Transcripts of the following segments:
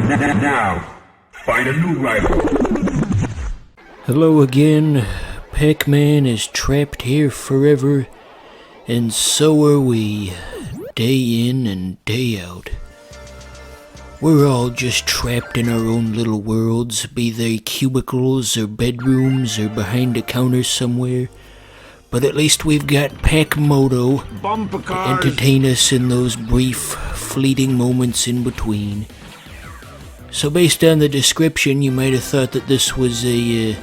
Now, find a new rival. Hello again. Pac-Man is trapped here forever, and so are we, day in and day out. We're all just trapped in our own little worlds, be they cubicles or bedrooms or behind a counter somewhere. But at least we've got Pac-Moto to entertain us in those brief, fleeting moments in between. So based on the description, you might have thought that this was a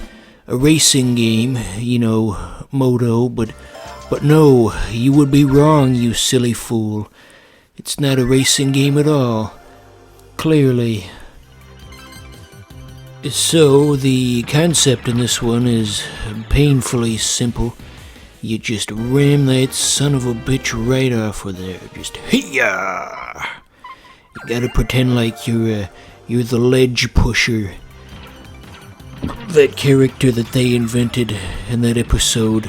racing game, you know, moto, but no, you would be wrong, you silly fool. It's not a racing game at all. Clearly. So, the concept in this one is painfully simple. You just ram that son of a bitch right off of there. Just hiya! You gotta pretend like you're the ledge pusher. That character that they invented in that episode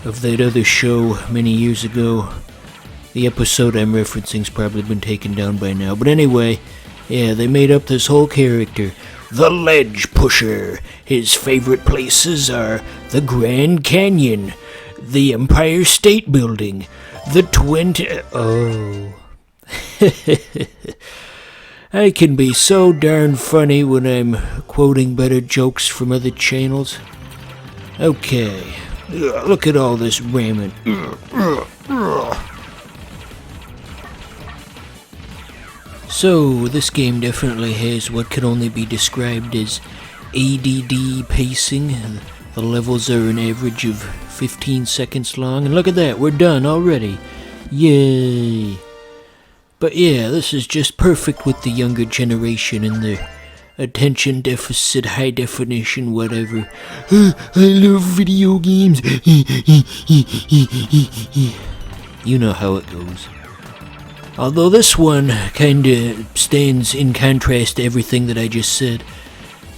of that other show many years ago. The episode I'm referencing's probably been taken down by now. But anyway, yeah, they made up this whole character. The ledge pusher. His favorite places are the Grand Canyon, the Empire State Building, the Oh. I can be so darn funny when I'm quoting better jokes from other channels. Okay, look at all this ramming. So, this game definitely has what can only be described as ADD pacing. The levels are an average of 15 seconds long, and look at that, we're done already. Yay! But yeah, this is just perfect with the younger generation and their attention deficit, high definition, whatever. I love video games. You know how it goes. Although this one kinda stands in contrast to everything that I just said.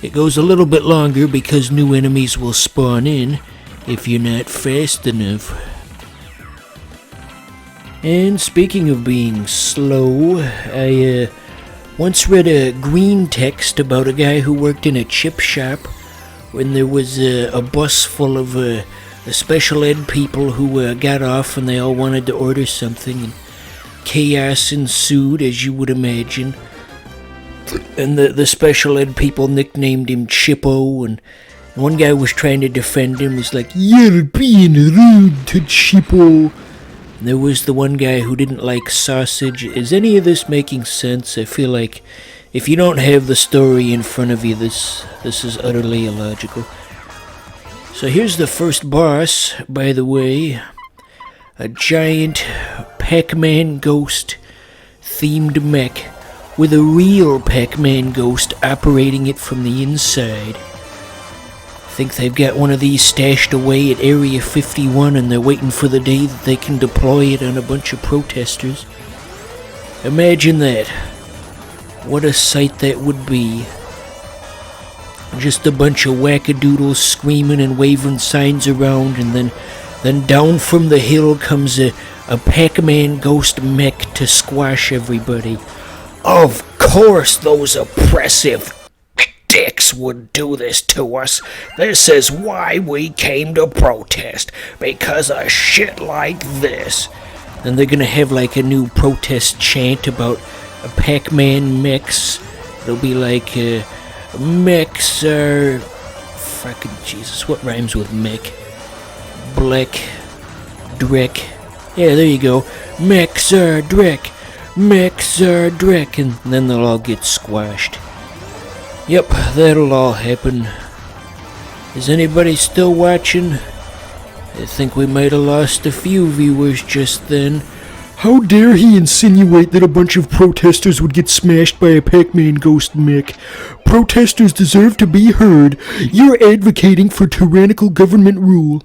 It goes a little bit longer because new enemies will spawn in if you're not fast enough. And speaking of being slow, I once read a green text about a guy who worked in a chip shop when there was a bus full of special ed people who got off and they all wanted to order something, and chaos ensued, as you would imagine. And the special ed people nicknamed him Chippo, and one guy was trying to defend him, was like, "You're being rude to Chippo." And there was the one guy who didn't like sausage. Is any of this making sense? I feel like if you don't have the story in front of you, this is utterly illogical. So here's the first boss, by the way. A giant Pac-Man ghost themed mech with a real Pac-Man ghost operating it from the inside. I think they've got one of these stashed away at Area 51 and they're waiting for the day that they can deploy it on a bunch of protesters. Imagine that. What a sight that would be. Just a bunch of wackadoodles screaming and waving signs around, and then down from the hill comes a Pac-Man ghost mech to squash everybody. Of course those oppressive dicks would do this to us. This is why we came to protest, because of shit like this. And they're gonna have like a new protest chant about a Pac-Man mechs. It'll be like, mechs are... fucking Jesus, what rhymes with mech? Bleck. Dreck. Yeah, there you go. Mechs are Dreck. Mechs are Dreck. And then they'll all get squashed. Yep, that'll all happen. Is anybody still watching? I think we might have lost a few viewers just then. How dare he insinuate that a bunch of protesters would get smashed by a Pac-Man ghost mech? Protesters deserve to be heard. You're advocating for tyrannical government rule.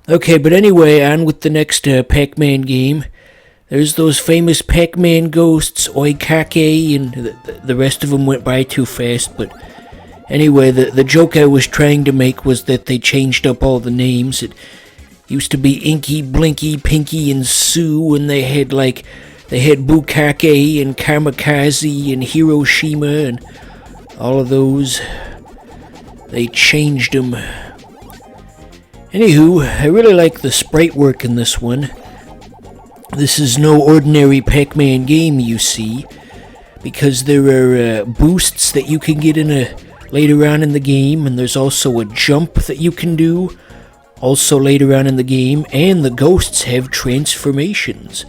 Okay, but anyway, on with the next Pac-Man game. There's those famous Pac-Man ghosts, Oikake, and the rest of them went by too fast, but anyway, the joke I was trying to make was that they changed up all the names. It used to be Inky, Blinky, Pinky, and Sue, and they had like They had Bukake and Kamikaze and Hiroshima and all of those. They changed them. Anywho, I really like the sprite work in this one. This is no ordinary Pac-Man game, you see, because there are boosts that you can get later on in the game, and there's also a jump that you can do also later on in the game, and the ghosts have transformations.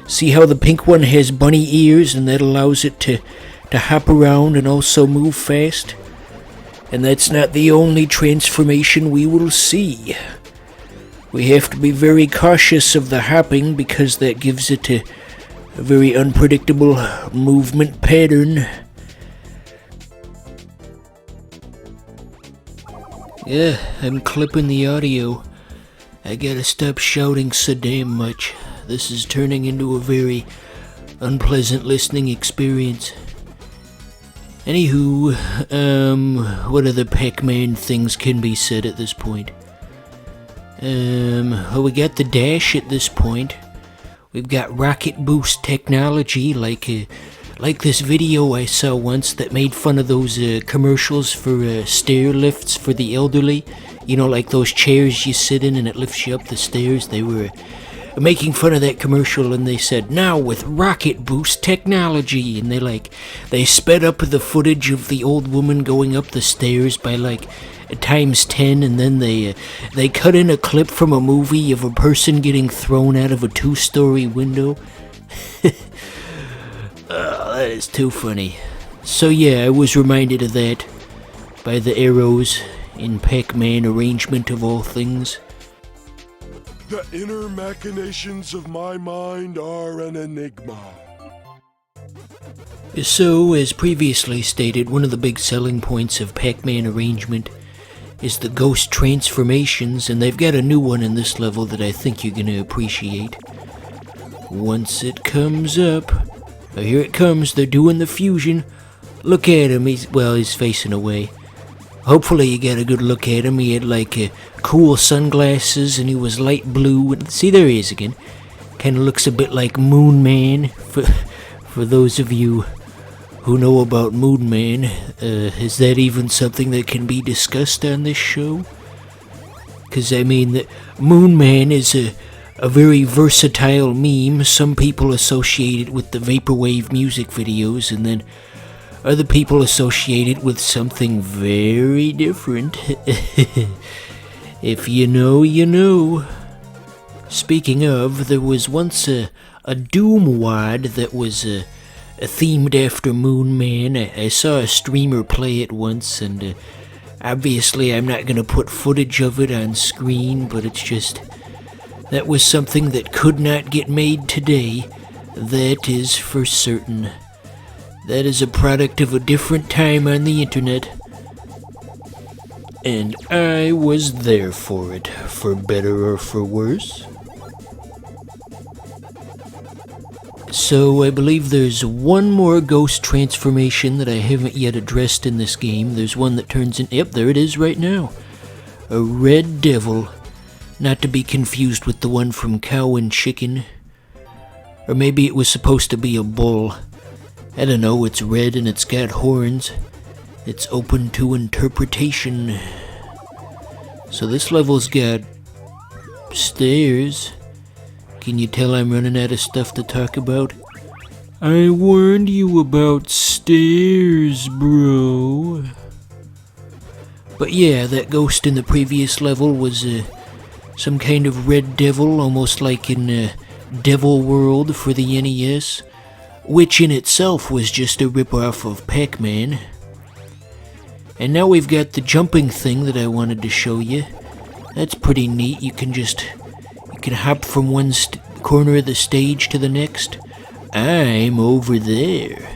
See how the pink one has bunny ears, and that allows it to hop around and also move fast? And that's not the only transformation we will see. We have to be very cautious of the hopping because that gives it a very unpredictable movement pattern. Yeah, I'm clipping the audio. I gotta stop shouting so damn much. This is turning into a very unpleasant listening experience. Anywho, what other Pac-Man things can be said at this point? Well, we got the dash at this point. We've got rocket boost technology, like this video I saw once that made fun of those commercials for stair lifts for the elderly. You know, like those chairs you sit in and it lifts you up the stairs. They were making fun of that commercial, and they said, now with rocket boost technology, and they sped up the footage of the old woman going up the stairs by times 10, and then they cut in a clip from a movie of a person getting thrown out of a 2-story window. Oh, that is too funny. So yeah, I was reminded of that by the arrows in Pac-Man arrangement of all things. The inner machinations of my mind are an enigma. So, as previously stated, one of the big selling points of Pac-Man arrangement is the ghost transformations, and they've got a new one in this level that I think you're going to appreciate. Once it comes up, oh, here it comes, they're doing the fusion. Look at him, he's facing away. Hopefully you got a good look at him. He had cool sunglasses and he was light blue. And see, there he is again. Kind of looks a bit like Moon Man. For those of you who know about Moon Man, is that even something that can be discussed on this show? Because, I mean, the Moon Man is a very versatile meme. Some people associate it with the vaporwave music videos, and then other people associate it with something very different. If you know, you know. Speaking of, there was once a Doom wad that was themed after Moon Man. I saw a streamer play it once, and obviously I'm not going to put footage of it on screen, but it's just, that was something that could not get made today. That is for certain. That is a product of a different time on the internet. And I was there for it, for better or for worse. So I believe there's one more ghost transformation that I haven't yet addressed in this game. There's one that turns in, yep, there it is right now. A red devil. Not to be confused with the one from Cow and Chicken. Or maybe it was supposed to be a bull. I don't know, it's red and it's got horns. It's open to interpretation. So this level's got stairs. Can you tell I'm running out of stuff to talk about? I warned you about stairs, bro. But yeah, that ghost in the previous level was some kind of red devil, almost like in Devil World for the NES. Which in itself was just a ripoff of Pac-Man. And now we've got the jumping thing that I wanted to show you. That's pretty neat. You can hop from one corner of the stage to the next. I'm over there.